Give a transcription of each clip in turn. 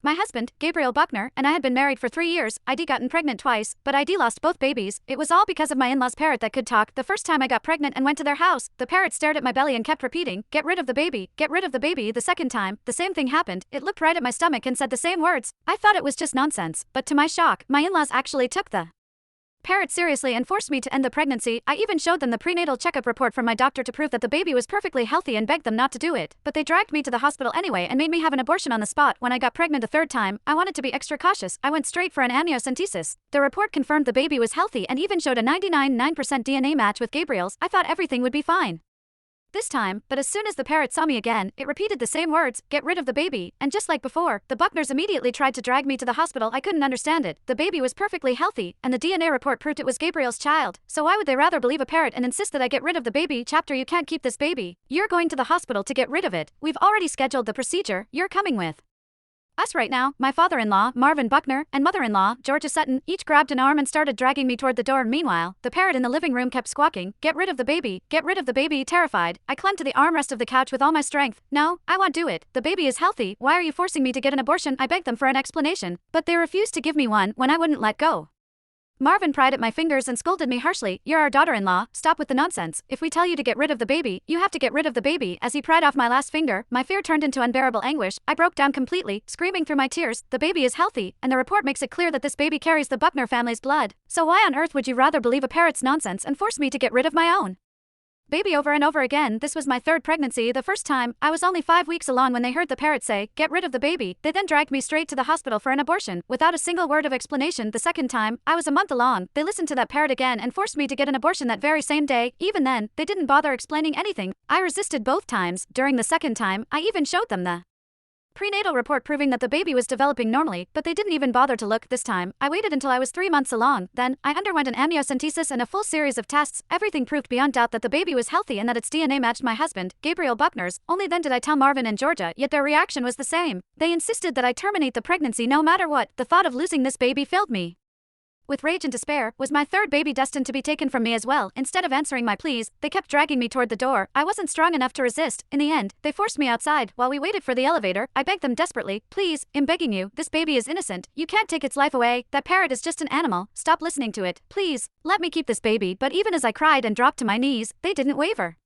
My husband, Gabriel Buckner, and I had been married for 3 years. I'd gotten pregnant twice, but I'd lost both babies. It was all because of my in-laws' parrot that could talk. The first time I got pregnant and went to their house, the parrot stared at my belly and kept repeating, "Get rid of the baby, get rid of the baby." The second time, the same thing happened. It looked right at my stomach and said the same words. I thought it was just nonsense, but to my shock, my in-laws actually took the parrot seriously and forced me to end the pregnancy. I even showed them the prenatal checkup report from my doctor to prove that the baby was perfectly healthy and begged them not to do it. But they dragged me to the hospital anyway and made me have an abortion on the spot. When I got pregnant a third time, I wanted to be extra cautious. I went straight for an amniocentesis. The report confirmed the baby was healthy and even showed a 99.9% DNA match with Gabriel's. I thought everything would be fine this time, but as soon as the parrot saw me again, it repeated the same words, "Get rid of the baby." And just like before, the Buckners immediately tried to drag me to the hospital. I couldn't understand it. The baby was perfectly healthy, and the DNA report proved it was Gabriel's child. So why would they rather believe a parrot and insist that I get rid of the baby? Chapter: You can't keep this baby. You're going to the hospital to get rid of it. We've already scheduled the procedure. You're coming with us right now. My father-in-law, Marvin Buckner, and mother-in-law, Georgia Sutton, each grabbed an arm and started dragging me toward the door. Meanwhile, the parrot in the living room kept squawking, "Get rid of the baby, get rid of the baby." Terrified, I clung to the armrest of the couch with all my strength. "No, I won't do it. The baby is healthy. Why are you forcing me to get an abortion?" I begged them for an explanation, but they refused to give me one when I wouldn't let go. Marvin pried at my fingers and scolded me harshly. "You're our daughter-in-law, stop with the nonsense. If we tell you to get rid of the baby, you have to get rid of the baby." As he pried off my last finger, my fear turned into unbearable anguish. I broke down completely, screaming through my tears, "The baby is healthy, and the report makes it clear that this baby carries the Buckner family's blood. So why on earth would you rather believe a parrot's nonsense and force me to get rid of my own baby over and over again?" This was my third pregnancy. The first time, I was only 5 weeks along when they heard the parrot say, "Get rid of the baby." They then dragged me straight to the hospital for an abortion, without a single word of explanation. The second time, I was a month along. They listened to that parrot again and forced me to get an abortion that very same day. Even then, they didn't bother explaining anything. I resisted both times. During the second time, I even showed them the prenatal report proving that the baby was developing normally, but they didn't even bother to look. This time, I waited until I was 3 months along. Then, I underwent an amniocentesis and a full series of tests. Everything proved beyond doubt that the baby was healthy and that its DNA matched my husband, Gabriel Buckner's. Only then did I tell Marvin and Georgia, yet their reaction was the same. They insisted that I terminate the pregnancy no matter what. The thought of losing this baby filled me with rage and despair. Was my third baby destined to be taken from me as well? Instead of answering my pleas, they kept dragging me toward the door. I wasn't strong enough to resist. In the end, they forced me outside. While we waited for the elevator, I begged them desperately, "Please, I'm begging you, this baby is innocent. You can't take its life away. That parrot is just an animal. Stop listening to it. Please, let me keep this baby." But even as I cried and dropped to my knees, they didn't waver.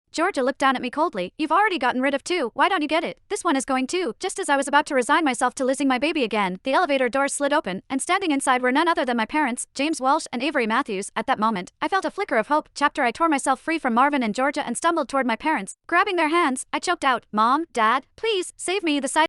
Georgia looked down at me coldly. "You've already gotten rid of 2, why don't you get it? This one is going too." Just as I was about to resign myself to losing my baby again, the elevator doors slid open, and standing inside were none other than my parents, James Walsh and Avery Matthews. At that moment, I felt a flicker of hope. Chapter: I tore myself free from Marvin and Georgia and stumbled toward my parents. Grabbing their hands, I choked out, "Mom, Dad, please, save me." The sight